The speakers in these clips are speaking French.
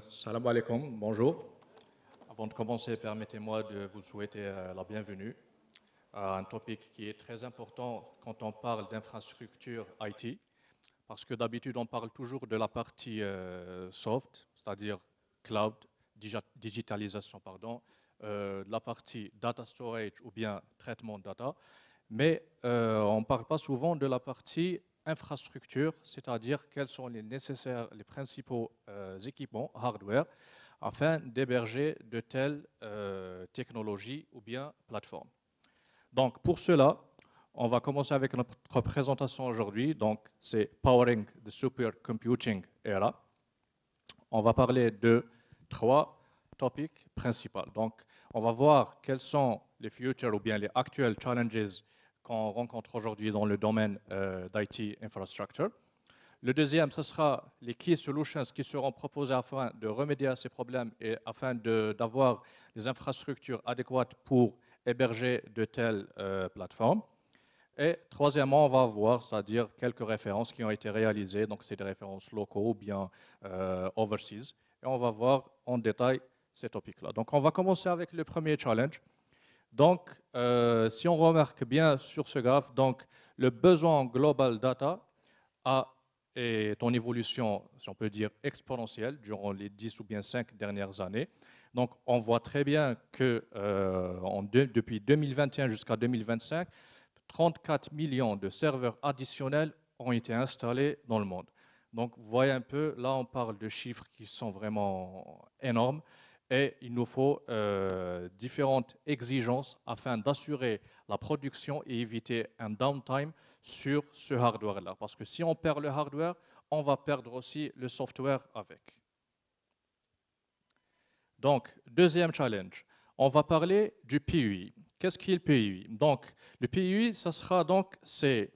Salam alaikum, bonjour. Avant de commencer, permettez-moi de vous souhaiter la bienvenue à un topic qui est très important quand on parle d'infrastructure IT, parce que d'habitude on parle toujours de la partie soft, c'est-à-dire cloud, digitalisation, pardon, de la partie data storage ou bien traitement de data, mais on ne parle pas souvent de la partie infrastructure, c'est-à-dire quels sont les principaux équipements, hardware, afin d'héberger de telles technologies ou bien plateformes. Donc pour cela, on va commencer avec notre présentation aujourd'hui. Donc c'est Powering the Supercomputing Era. On va parler de 3 topics principaux. Donc on va voir quels sont les futurs ou bien les actuels challenges qu'on rencontre aujourd'hui dans le domaine d'IT infrastructure. Le deuxième, ce sera les key solutions qui seront proposées afin de remédier à ces problèmes et afin d'avoir les infrastructures adéquates pour héberger de telles plateformes. Et troisièmement, on va voir, c'est-à-dire quelques références qui ont été réalisées, donc c'est des références locaux ou bien overseas, et on va voir en détail ces topics-là. Donc on va commencer avec le premier challenge. Donc, si on remarque bien sur ce graphe, donc le besoin global data est en évolution, si on peut dire, exponentielle durant les 10 ou bien 5 dernières années. Donc, on voit très bien que depuis 2021 jusqu'à 2025, 34 millions de serveurs additionnels ont été installés dans le monde. Donc, vous voyez un peu, là, on parle de chiffres qui sont vraiment énormes et il nous faut différentes exigences afin d'assurer la production et éviter un downtime sur ce hardware-là. Parce que si on perd le hardware, on va perdre aussi le software avec. Donc, deuxième challenge, on va parler du PUI. Qu'est-ce qu'est le PUI? Donc, le PUI, ça sera donc, c'est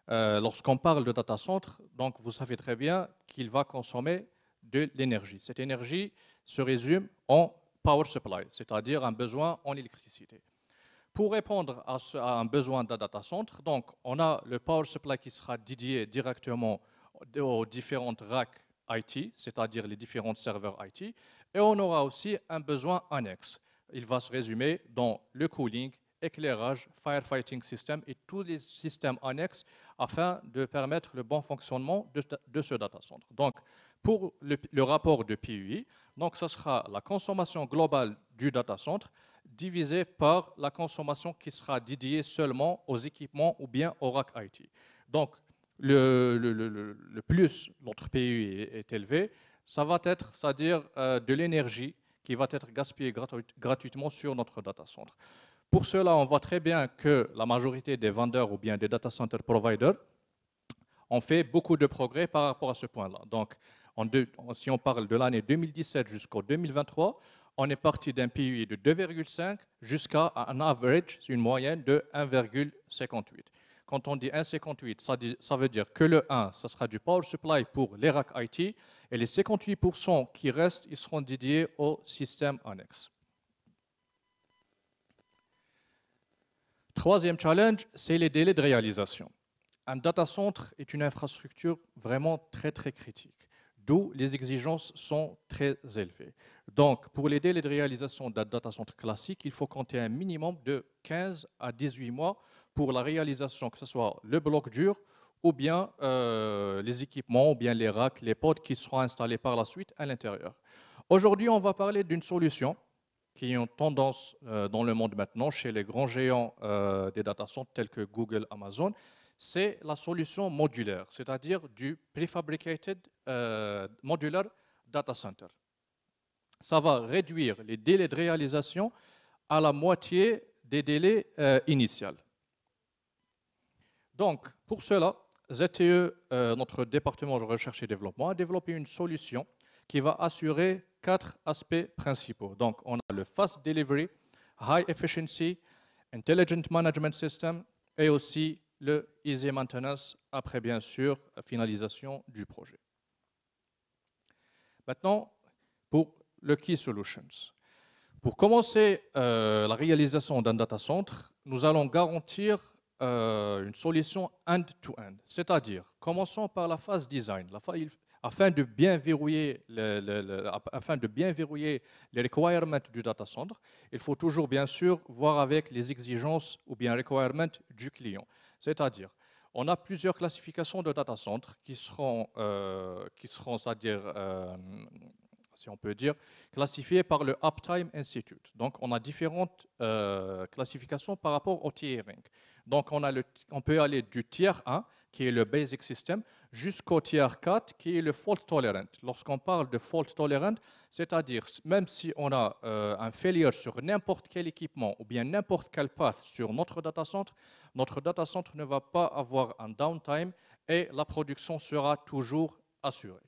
lorsqu'on parle de data center, donc vous savez très bien qu'il va consommer de l'énergie. Cette énergie se résume en power supply, c'est-à-dire un besoin en électricité. Pour répondre à un besoin d'un data center, donc on a le power supply qui sera dédié directement aux différentes racks IT, c'est-à-dire les différents serveurs IT, et on aura aussi un besoin annexe. Il va se résumer dans le cooling, éclairage, firefighting system et tous les systèmes annexes afin de permettre le bon fonctionnement de ce data center. Donc, pour le rapport de PUI, donc ce sera la consommation globale du data center divisé par la consommation qui sera dédiée seulement aux équipements ou bien au rack IT. Donc, le plus notre PUI est élevé, ça va être, c'est-à-dire de l'énergie qui va être gaspillée gratuitement sur notre data center. Pour cela, on voit très bien que la majorité des vendeurs ou bien des data center providers ont fait beaucoup de progrès par rapport à ce point-là. Donc, si on parle de l'année 2017 jusqu'au 2023, on est parti d'un PUI de 2,5 jusqu'à un average, c'est une moyenne de 1,58. Quand on dit 1,58, ça veut dire que le 1, ça sera du power supply pour les racks IT, et les 58% qui restent, ils seront dédiés au système annexe. Troisième challenge, c'est les délais de réalisation. Un data center est une infrastructure vraiment très très critique, d'où les exigences sont très élevées. Donc, pour les délais de réalisation d'un data center classique, il faut compter un minimum de 15 à 18 mois pour la réalisation, que ce soit le bloc dur ou bien les équipements, ou bien les racks, les pods qui seront installés par la suite à l'intérieur. Aujourd'hui, on va parler d'une solution qui est en tendance dans le monde maintenant chez les grands géants des data centers tels que Google, Amazon, c'est la solution modulaire, c'est-à-dire du prefabricated modular data center. Ça va réduire les délais de réalisation à la moitié des délais initiaux. Donc, pour cela, ZTE, notre département de recherche et développement, a développé une solution qui va assurer 4 aspects principaux. Donc, on a le Fast Delivery, High Efficiency, Intelligent Management System et aussi le Easy Maintenance après, bien sûr, finalisation du projet. Maintenant, pour le Key Solutions. Pour commencer la réalisation d'un data center, nous allons garantir une solution end-to-end, c'est-à-dire commençons par la phase design. afin de bien verrouiller, afin de bien verrouiller les requirements du data center, il faut toujours bien sûr voir avec les exigences ou bien requirements du client. C'est-à-dire, on a plusieurs classifications de data center qui seront c'est-à-dire, si on peut dire, classifiées par le Uptime Institute. Donc, on a différentes classifications par rapport au tiering. Donc, on peut aller du tier 1, qui est le Basic System, jusqu'au tier 4, qui est le Fault Tolerant. Lorsqu'on parle de Fault Tolerant, c'est-à-dire, même si on a un failure sur n'importe quel équipement ou bien n'importe quel path sur notre data center ne va pas avoir un downtime et la production sera toujours assurée.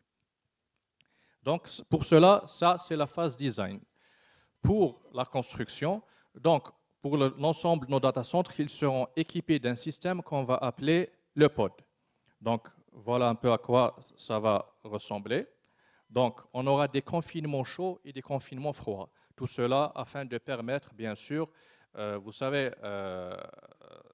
Donc, pour cela, ça, c'est la phase design. Pour la construction, donc, pour l'ensemble de nos data centers, ils seront équipés d'un système qu'on va appeler le pod. Donc, voilà un peu à quoi ça va ressembler. Donc, on aura des confinements chauds et des confinements froids. Tout cela afin de permettre, bien sûr, vous savez,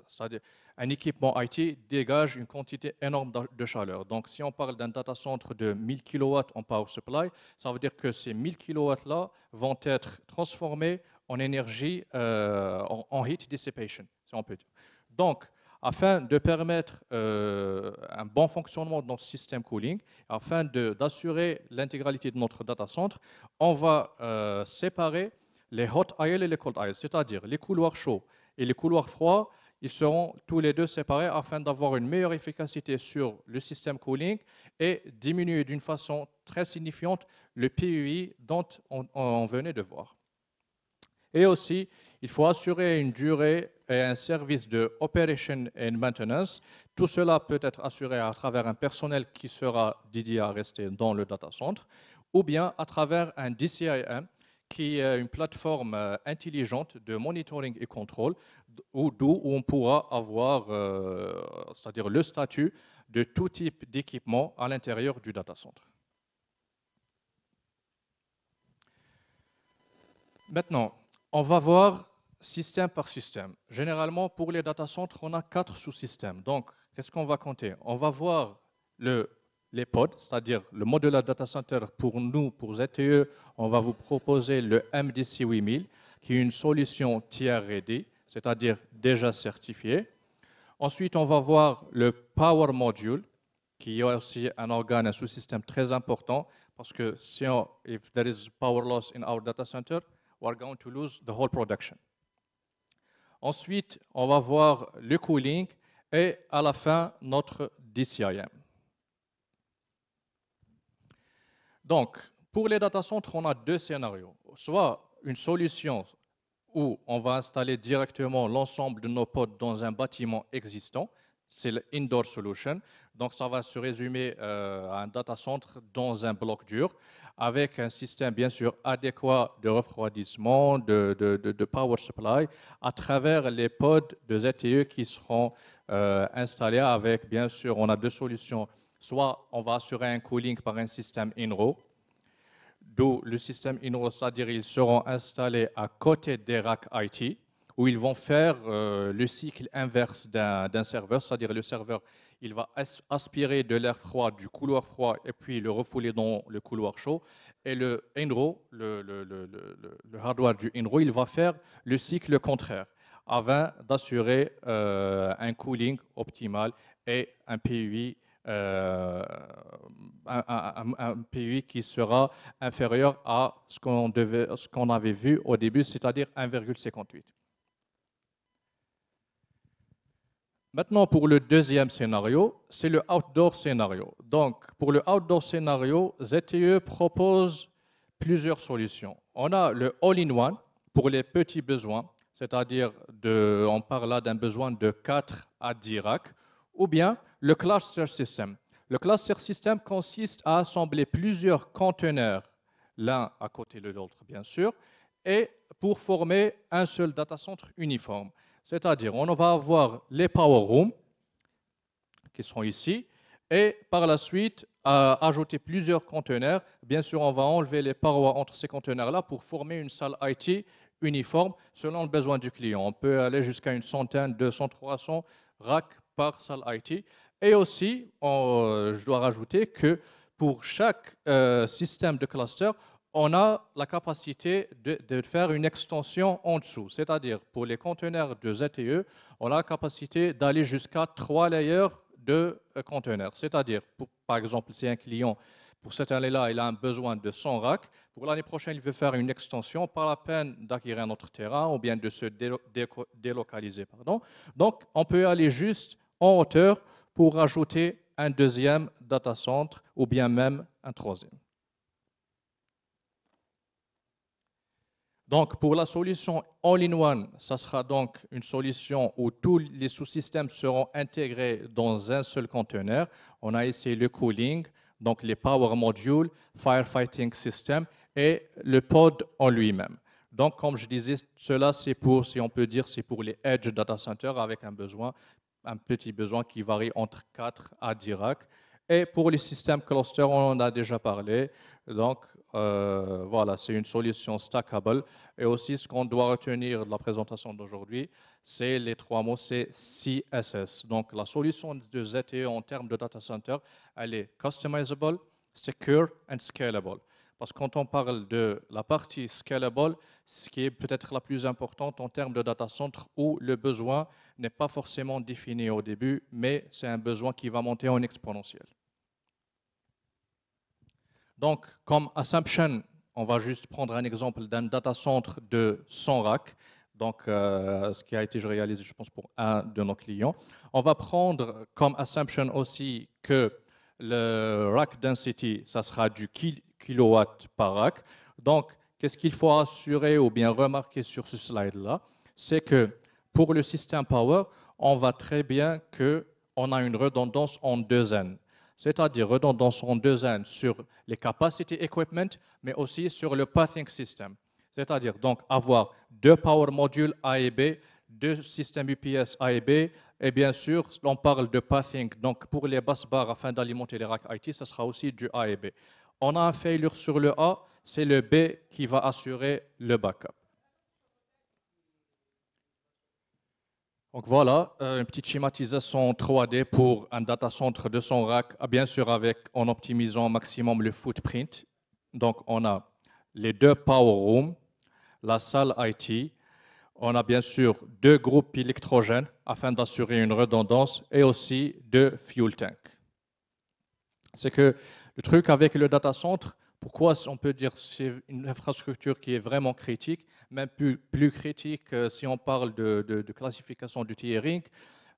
c'est-à-dire un équipement IT dégage une quantité énorme de chaleur. Donc, si on parle d'un data center de 1000 kW en power supply, ça veut dire que ces 1000 kW-là vont être transformés en énergie, en heat dissipation, si on peut dire. Donc, afin de permettre un bon fonctionnement de notre système cooling, afin d'assurer l'intégralité de notre data center, on va séparer les hot aisles et les cold aisles, c'est-à-dire les couloirs chauds et les couloirs froids. Ils seront tous les deux séparés afin d'avoir une meilleure efficacité sur le système cooling et diminuer d'une façon très signifiante le PUI dont on venait de voir. Et aussi, il faut assurer une durée et un service de operation and maintenance. Tout cela peut être assuré à travers un personnel qui sera dédié à rester dans le data center ou bien à travers un DCIM qui est une plateforme intelligente de monitoring et contrôle d'où on pourra avoir, c'est-à-dire le statut de tout type d'équipement à l'intérieur du data center. Maintenant, on va voir système par système. Généralement, pour les data centers, on a 4 sous-systèmes. Donc, qu'est-ce qu'on va compter? On va voir les pods, c'est-à-dire le modular data center pour nous, pour ZTE, on va vous proposer le MDC 8000, qui est une solution tiers ready, c'est-à-dire déjà certifiée. Ensuite, on va voir le Power Module, qui est aussi un organe, un sous-système très important, parce que if there is power loss in our data center, we're going to lose the whole production. Ensuite, on va voir le cooling et à la fin, notre DCIM. Donc, pour les data centers, on a deux scénarios. Soit une solution où on va installer directement l'ensemble de nos pods dans un bâtiment existant, c'est l'Indoor Solution. Donc, ça va se résumer à un data center dans un bloc dur, avec un système bien sûr adéquat de refroidissement, de power supply, à travers les pods de ZTE qui seront installés avec, bien sûr, on a deux solutions. Soit on va assurer un cooling par un système INRO, d'où le système INRO, c'est-à-dire ils seront installés à côté des racks IT, où ils vont faire le cycle inverse d'un serveur, c'est-à-dire le serveur, il va aspirer de l'air froid du couloir froid et puis le refouler dans le couloir chaud. Et le INRO, le hardware du INRO, il va faire le cycle contraire, afin d'assurer un cooling optimal et un PUI un PUI qui sera inférieur à ce qu'on avait vu au début, c'est-à-dire 1,58. Maintenant, pour le deuxième scénario, c'est le outdoor scénario. Donc, pour le outdoor scénario, ZTE propose plusieurs solutions. On a le all-in-one pour les petits besoins, c'est-à-dire on parle là d'un besoin de 4 à 10 racks, ou bien le cluster system. Le cluster system consiste à assembler plusieurs conteneurs, l'un à côté de l'autre, bien sûr, et pour former un seul data center uniforme. C'est-à-dire, on va avoir les power rooms, qui sont ici, et par la suite, ajouter plusieurs conteneurs. Bien sûr, on va enlever les parois entre ces conteneurs-là pour former une salle IT uniforme selon le besoin du client. On peut aller jusqu'à une centaine, 200, 300 racks par salle IT. Et aussi, je dois rajouter que pour chaque système de cluster, on a la capacité de faire une extension en dessous. C'est-à-dire, pour les conteneurs de ZTE, on a la capacité d'aller jusqu'à 3 layers de conteneurs. C'est-à-dire, par exemple, si un client, pour cette année-là, il a un besoin de 100 racks, pour l'année prochaine, il veut faire une extension, pas la peine d'acquérir un autre terrain ou bien de se délocaliser. Pardon. Donc, on peut aller juste en hauteur pour rajouter un deuxième data center ou bien même un troisième. Donc, pour la solution all-in-one, ça sera donc une solution où tous les sous-systèmes seront intégrés dans un seul conteneur. On a ici le cooling, donc les power modules, firefighting system et le pod en lui-même. Donc, comme je disais, cela c'est pour, si on peut dire, c'est pour les edge data centers avec un petit besoin qui varie entre 4 à 10 racks. Et pour les systèmes cluster, on en a déjà parlé. Donc, voilà, c'est une solution stackable. Et aussi, ce qu'on doit retenir de la présentation d'aujourd'hui, c'est les 3 mots, c'est CSS. Donc, la solution de ZTE en termes de data center, elle est customizable, secure and scalable. Parce que quand on parle de la partie scalable, ce qui est peut-être la plus importante en termes de data center, où le besoin n'est pas forcément défini au début, mais c'est un besoin qui va monter en exponentiel. Donc, comme assumption, on va juste prendre un exemple d'un data center de 100 racks, donc ce qui a été réalisé, je pense, pour un de nos clients. On va prendre comme assumption aussi que le rack density, ça sera du kilowatt par rack. Donc, qu'est-ce qu'il faut assurer ou bien remarquer sur ce slide-là? C'est que pour le système power, on voit très bien qu'on a une redondance en 2N. C'est-à-dire redondance en 2N sur les capacity equipment, mais aussi sur le pathing system. C'est-à-dire donc avoir 2 power modules A et B, 2 systèmes UPS A et B, et bien sûr, on parle de pathing. Donc pour les bus bars afin d'alimenter les racks IT, ce sera aussi du A et B. On a un failure sur le A, c'est le B qui va assurer le backup. Donc voilà, une petite schématisation 3D pour un data center de son rack, bien sûr en optimisant au maximum le footprint. Donc on a les 2 power rooms, la salle IT, on a bien sûr 2 groupes électrogènes afin d'assurer une redondance et aussi 2 fuel tanks. C'est que le truc avec le data center, pourquoi on peut dire que c'est une infrastructure qui est vraiment critique, même plus critique si on parle de classification du tiering,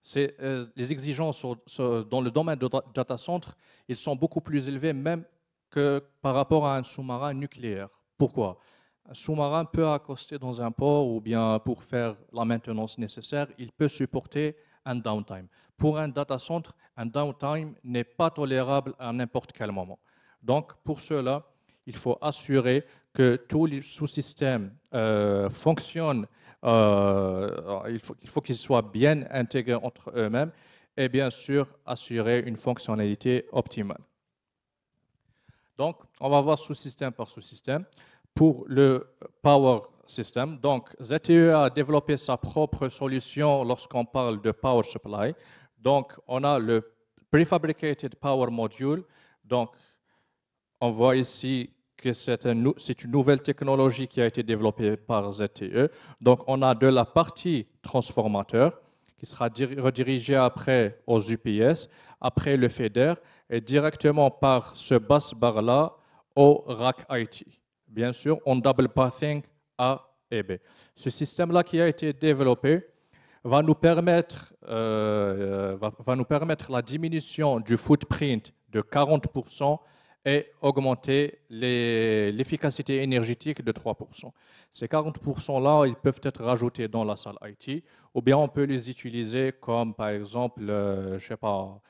c'est les exigences dans le domaine de data center, ils sont beaucoup plus élevés même que par rapport à un sous-marin nucléaire. Pourquoi? Un sous-marin peut accoster dans un port ou bien pour faire la maintenance nécessaire, il peut supporter un downtime. Pour un data center, un downtime n'est pas tolérable à n'importe quel moment. Donc, pour cela, il faut assurer que tous les sous-systèmes fonctionnent, il faut qu'ils soient bien intégrés entre eux-mêmes et bien sûr assurer une fonctionnalité optimale. Donc, on va voir sous-système par sous-système. Pour le Power System, donc ZTE a développé sa propre solution lorsqu'on parle de Power Supply. Donc, on a le Prefabricated Power Module. Donc, on voit ici que c'est une nouvelle technologie qui a été développée par ZTE. Donc, on a de la partie transformateur qui sera redirigée après aux UPS, après le feeder et directement par ce bus bar-là au rack IT. Bien sûr, en double pathing A et B. Ce système-là qui a été développé va nous permettre la diminution du footprint de 40% et augmenter l'efficacité énergétique de 3%. Ces 40%-là, ils peuvent être rajoutés dans la salle IT, ou bien on peut les utiliser comme, par exemple, je sais pas,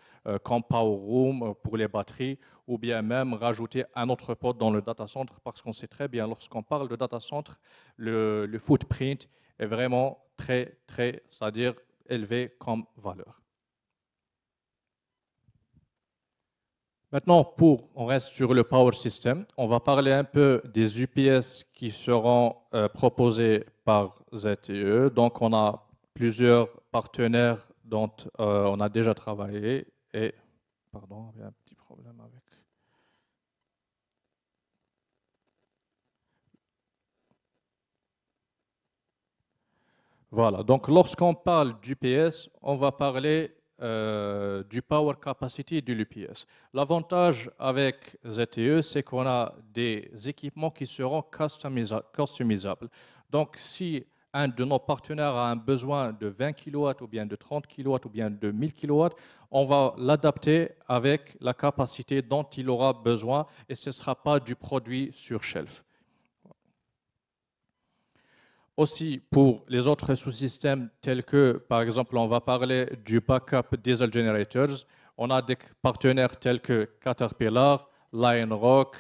comme Power Room pour les batteries, ou bien même rajouter un autre pod dans le data center, parce qu'on sait très bien, lorsqu'on parle de data center, le footprint est vraiment très, c'est-à-dire élevé comme valeur. Maintenant, on reste sur le Power System. On va parler un peu des UPS qui seront proposés par ZTE. Donc, on a plusieurs partenaires dont on a déjà travaillé. Et, pardon, il y a un petit problème avec. Voilà, donc lorsqu'on parle d'UPS, on va parler du power capacity de l'UPS. L'avantage avec ZTE, c'est qu'on a des équipements qui seront customisables. Donc si un de nos partenaires a un besoin de 20 kW ou bien de 30 kW ou bien de 1000 kW, on va l'adapter avec la capacité dont il aura besoin et ce ne sera pas du produit sur shelf. Aussi, pour les autres sous-systèmes tels que, par exemple, on va parler du backup diesel generators, on a des partenaires tels que Caterpillar, Lionrock.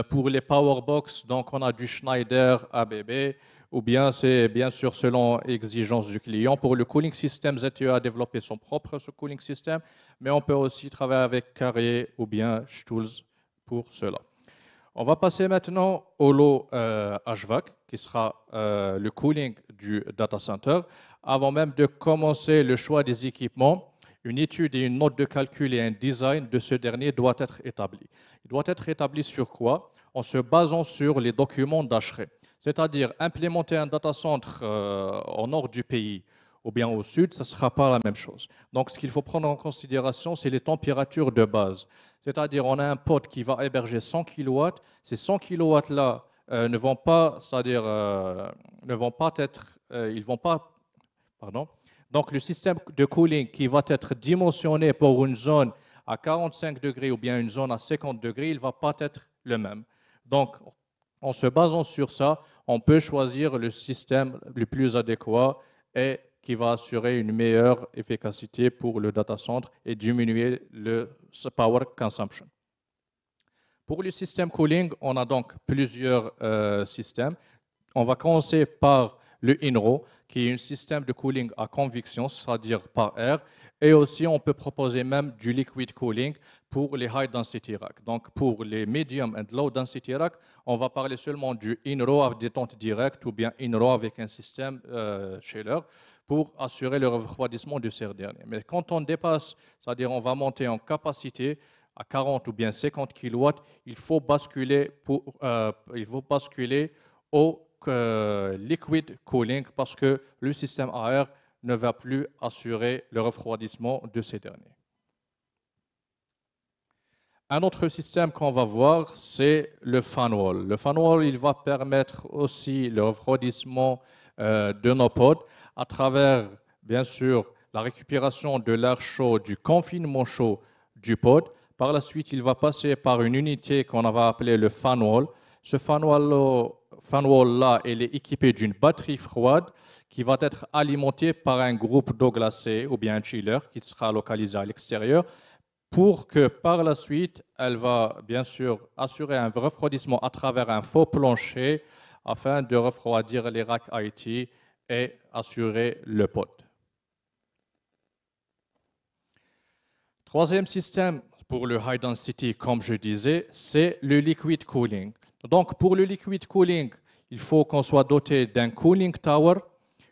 Pour les powerbox, donc on a du Schneider, ABB, ou bien c'est bien sûr selon exigence du client. Pour le cooling system, ZTE a développé son propre cooling system, mais on peut aussi travailler avec Carrier ou bien Stulz pour cela. On va passer maintenant au lot HVAC, qui sera le cooling du data center. Avant même de commencer le choix des équipements, une étude et une note de calcul et un design de ce dernier doit être établi. Il doit être établi sur quoi? En se basant sur les documents d'Ashray. C'est-à-dire implémenter un data center au nord du pays ou bien au sud, ça ne sera pas la même chose. Donc ce qu'il faut prendre en considération, c'est les températures de base. C'est-à-dire, on a un pod qui va héberger 100 kW. Ces 100 kW-là ne vont pas, c'est-à-dire, ne vont pas être, ils vont pas, pardon. Donc, le système de cooling qui va être dimensionné pour une zone à 45 degrés ou bien une zone à 50 degrés, il ne va pas être le même. Donc, en se basant sur ça, on peut choisir le système le plus adéquat et qui va assurer une meilleure efficacité pour le data center et diminuer le power consumption. Pour le système cooling, on a donc plusieurs systèmes. On va commencer par le INRO, qui est un système de cooling à convection, c'est-à-dire par air. Et aussi, on peut proposer même du liquid cooling pour les high density racks. Donc, pour les medium and low density racks, on va parler seulement du INRO avec détente directe ou bien INRO avec un système chiller pour assurer le refroidissement de ces derniers. Mais quand on dépasse, c'est-à-dire on va monter en capacité à 40 ou bien 50 kW, il faut basculer au liquid cooling parce que le système à air ne va plus assurer le refroidissement de ces derniers. Un autre système qu'on va voir, c'est le fan wall. Le fan wall, il va permettre aussi le refroidissement de nos pods à travers, bien sûr, la récupération de l'air chaud, du confinement chaud du pod. Par la suite, il va passer par une unité qu'on va appeler le fan wall. Ce fan wall-là, il est équipé d'une batterie froide qui va être alimentée par un groupe d'eau glacée ou bien un chiller qui sera localisé à l'extérieur pour que par la suite, elle va bien sûr assurer un refroidissement à travers un faux plancher afin de refroidir les racks IT et assurer le pod. Troisième système pour le high density, comme je disais, c'est le liquid cooling. Donc pour le liquid cooling, il faut qu'on soit doté d'un cooling tower,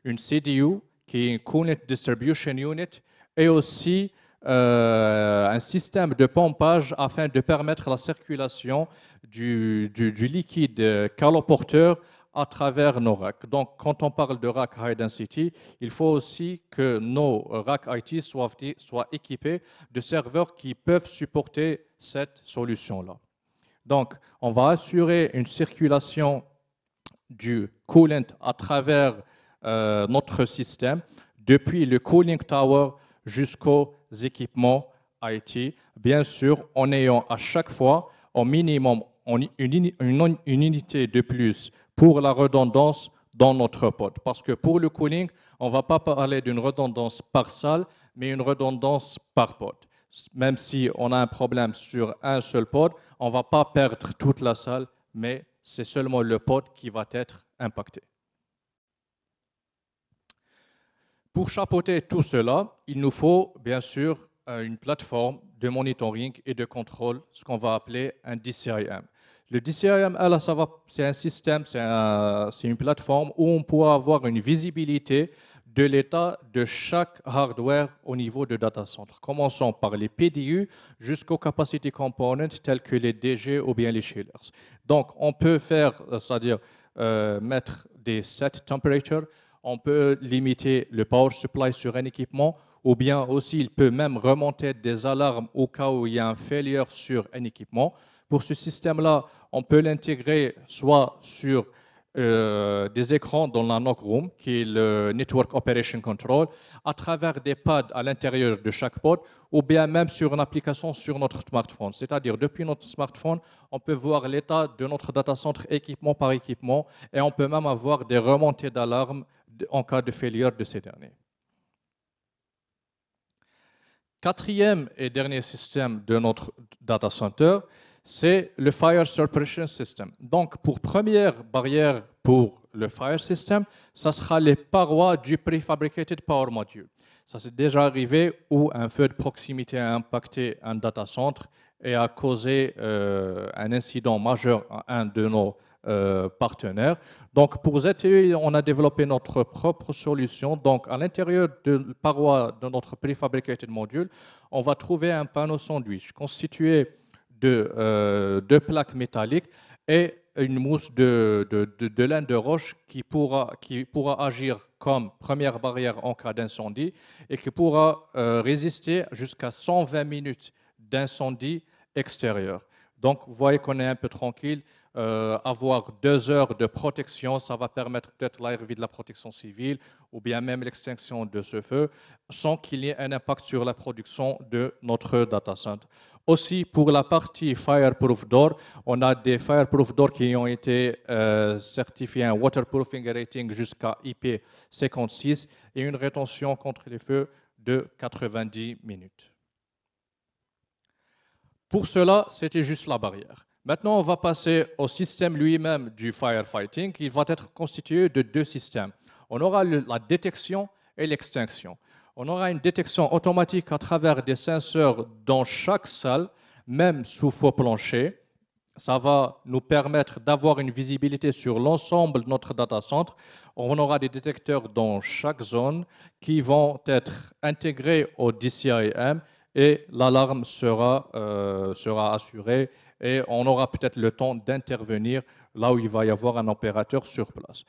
une CDU, qui est une Coolant Distribution Unit, et aussi un système de pompage afin de permettre la circulation du liquide caloporteur à travers nos racks. Donc, quand on parle de rack high density, il faut aussi que nos racks IT soient équipés de serveurs qui peuvent supporter cette solution-là. Donc, on va assurer une circulation du coolant à travers notre système, depuis le cooling tower jusqu'aux équipements IT, bien sûr en ayant à chaque fois au minimum une unité de plus pour la redondance dans notre pod. Parce que pour le cooling, on ne va pas parler d'une redondance par salle, mais une redondance par pod. Même si on a un problème sur un seul pod, on ne va pas perdre toute la salle, mais c'est seulement le pod qui va être impacté. Pour chapeauter tout cela, il nous faut bien sûr une plateforme de monitoring et de contrôle, ce qu'on va appeler un DCIM. Le DCIM, c'est un système, c'est une plateforme où on pourra avoir une visibilité de l'état de chaque hardware au niveau de data center. Commençons par les PDU jusqu'aux capacity components tels que les DG ou bien les chillers. Donc, on peut faire, c'est-à-dire mettre des set temperature, on peut limiter le power supply sur un équipement, ou bien aussi il peut même remonter des alarmes au cas où il y a un failure sur un équipement. Pour ce système-là, on peut l'intégrer soit sur des écrans dans la NOC Room, qui est le Network Operation Control, à travers des pads à l'intérieur de chaque pod, ou bien même sur une application sur notre smartphone. C'est-à-dire, depuis notre smartphone, on peut voir l'état de notre data center équipement par équipement, et on peut même avoir des remontées d'alarme en cas de failure de ces derniers. Quatrième et dernier système de notre data center, c'est le Fire Suppression System. Donc, pour première barrière pour le Fire System, ça sera les parois du Prefabricated Power Module. Ça s'est déjà arrivé où un feu de proximité a impacté un data center et a causé un incident majeur à un de nos partenaires. Donc, pour ZTE, on a développé notre propre solution. Donc, à l'intérieur de la paroi de notre Prefabricated Module, on va trouver un panneau sandwich constitué de deux plaques métalliques et une mousse de laine de roche qui pourra agir comme première barrière en cas d'incendie et qui pourra résister jusqu'à 120 minutes d'incendie extérieur. Donc, vous voyez qu'on est un peu tranquille. Avoir 2 heures de protection, ça va permettre peut-être l'arrivée de la protection civile ou bien même l'extinction de ce feu sans qu'il y ait un impact sur la production de notre data center. Aussi, pour la partie Fireproof Door, on a des Fireproof Door qui ont été certifiés un Waterproofing Rating jusqu'à IP56 et une rétention contre les feux de 90 minutes. Pour cela, c'était juste la barrière. Maintenant, on va passer au système lui-même du firefighting, qui va être constitué de 2 systèmes. On aura la détection et l'extinction. On aura une détection automatique à travers des senseurs dans chaque salle, même sous faux plancher. Ça va nous permettre d'avoir une visibilité sur l'ensemble de notre data center. On aura des détecteurs dans chaque zone qui vont être intégrés au DCIM et l'alarme sera assurée et on aura peut-être le temps d'intervenir là où il va y avoir un opérateur sur place.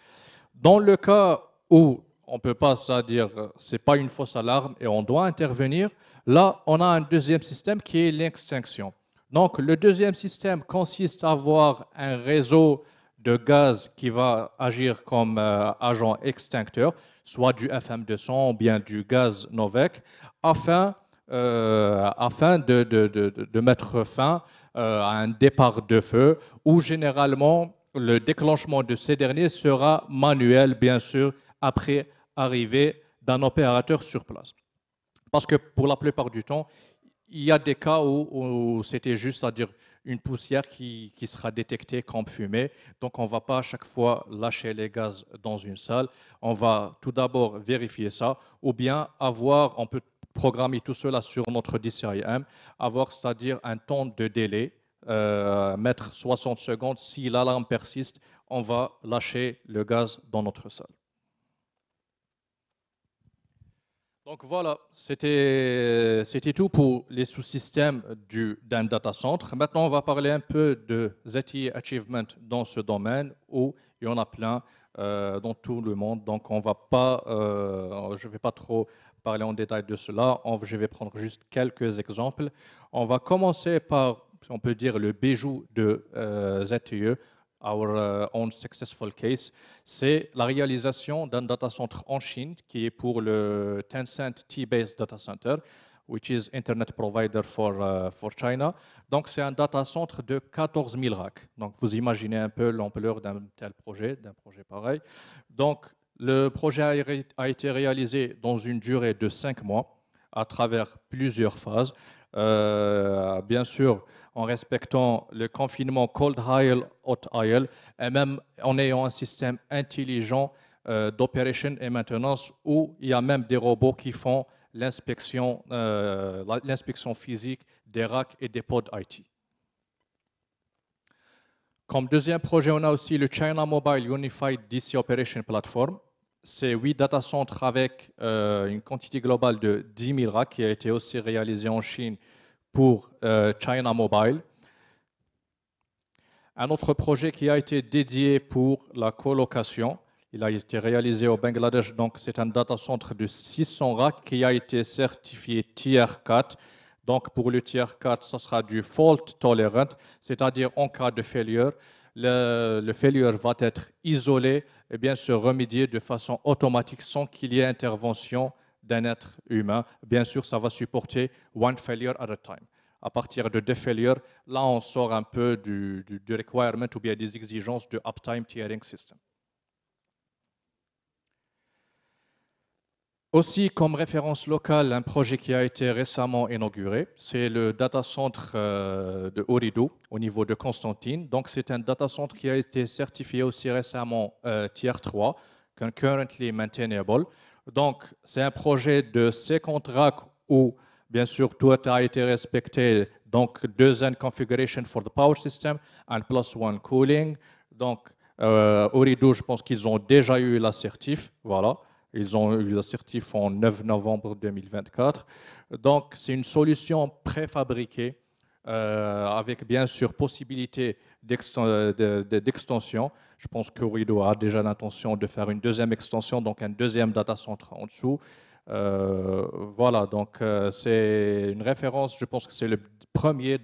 Dans le cas où on ne peut pas, c'est-à-dire ce n'est pas une fausse alarme et on doit intervenir, là on a un deuxième système qui est l'extinction. Donc le deuxième système consiste à avoir un réseau de gaz qui va agir comme agent extincteur, soit du FM200 ou bien du gaz Novec, afin de mettre fin à un départ de feu où généralement le déclenchement de ces derniers sera manuel, bien sûr, après arrivée d'un opérateur sur place. Parce que pour la plupart du temps, il y a des cas où c'était juste, c'est-à-dire une poussière qui sera détectée comme fumée. Donc, on ne va pas à chaque fois lâcher les gaz dans une salle. On va tout d'abord vérifier ça, ou bien on peut programmer tout cela sur notre DCIM, avoir, c'est-à-dire un temps de délai, mettre 60 secondes. Si l'alarme persiste, on va lâcher le gaz dans notre salle. Donc voilà, c'était tout pour les sous-systèmes d'un data center. Maintenant, on va parler un peu de ZTE Achievement dans ce domaine où il y en a plein dans tout le monde. Donc je ne vais pas trop parler en détail de cela. Je vais prendre juste quelques exemples. On va commencer par, on peut dire, le bijou de ZTE. Our own successful case, c'est la réalisation d'un data center en Chine qui est pour le Tencent T-Based Data Center, which is Internet Provider for China. Donc, c'est un data center de 14 000 racks. Donc, vous imaginez un peu l'ampleur d'un tel projet, d'un projet pareil. Donc, le projet a été réalisé dans une durée de 5 mois à travers plusieurs phases. Bien sûr, en respectant le confinement cold aisle, hot aisle, et même en ayant un système intelligent d'opération et maintenance où il y a même des robots qui font l'inspection physique des racks et des pods IT. Comme deuxième projet, on a aussi le China Mobile Unified DC Operation Platform. C'est 8 data centers avec une quantité globale de 10 000 racks qui a été aussi réalisé en Chine pour China Mobile. Un autre projet qui a été dédié pour la colocation, Il a été réalisé au Bangladesh, donc c'est un data center de 600 racks qui a été certifié Tier 4. Donc pour le Tier 4, ça sera du fault tolerant, c'est-à-dire en cas de failure, le failure va être isolé et bien se remédier de façon automatique sans qu'il y ait intervention d'un être humain. Bien sûr, ça va supporter one failure at a time. À partir de deux failures, là on sort un peu du requirement ou bien des exigences de uptime tiering system. Aussi, comme référence locale, un projet qui a été récemment inauguré, c'est le data center de Ooredoo au niveau de Constantine. Donc, c'est un data center qui a été certifié aussi récemment Tier 3, concurrently maintainable. Donc, c'est un projet de 50 racks où, bien sûr, tout a été respecté. Donc, 2N configuration for the power system and +1 cooling. Donc, Ooredoo, je pense qu'ils ont déjà eu l'assertif, voilà. Ils ont eu l'assertif en 9 novembre 2024. Donc, c'est une solution préfabriquée avec bien sûr possibilité d'extension. Je pense que Ooredoo a déjà l'intention de faire une deuxième extension, donc un deuxième data center en dessous. Voilà, donc c'est une référence. Je pense que c'est le premier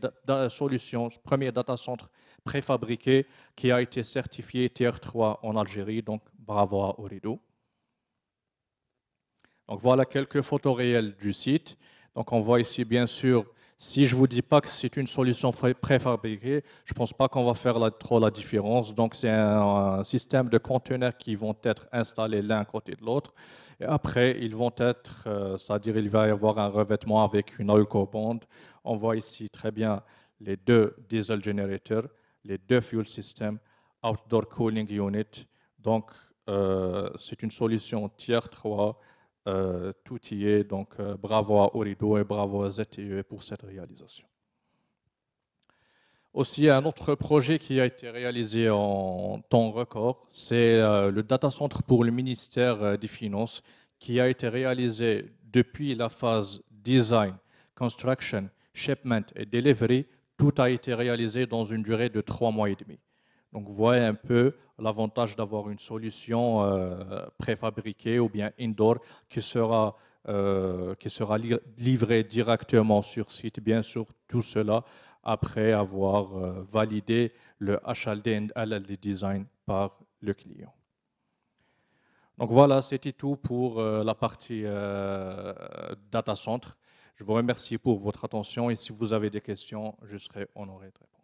solution, premier data center préfabriqué qui a été certifié Tier 3 en Algérie. Donc, bravo à Ooredoo. Donc voilà quelques photos réelles du site. Donc on voit ici bien sûr, si je ne vous dis pas que c'est une solution préfabriquée, je ne pense pas qu'on va faire trop la différence. Donc c'est un système de conteneurs qui vont être installés l'un à côté de l'autre. Et après, ils vont être, c'est-à-dire il va y avoir un revêtement avec une oil co-bond. On voit ici très bien les deux diesel generators, les deux fuel systems, outdoor cooling unit. Donc c'est une solution tier 3. Tout y est, donc bravo à Ooredoo et bravo à ZTE pour cette réalisation. Aussi, un autre projet qui a été réalisé en temps record, c'est le data center pour le ministère des Finances qui a été réalisé depuis la phase design, construction, shipment et delivery. Tout a été réalisé dans une durée de 3 mois et demi. Donc, vous voyez un peu l'avantage d'avoir une solution préfabriquée ou bien indoor qui sera livrée directement sur site. Bien sûr, tout cela après avoir validé le HLD et LLD design par le client. Donc voilà, c'était tout pour la partie data center. Je vous remercie pour votre attention et si vous avez des questions, je serai honoré de répondre.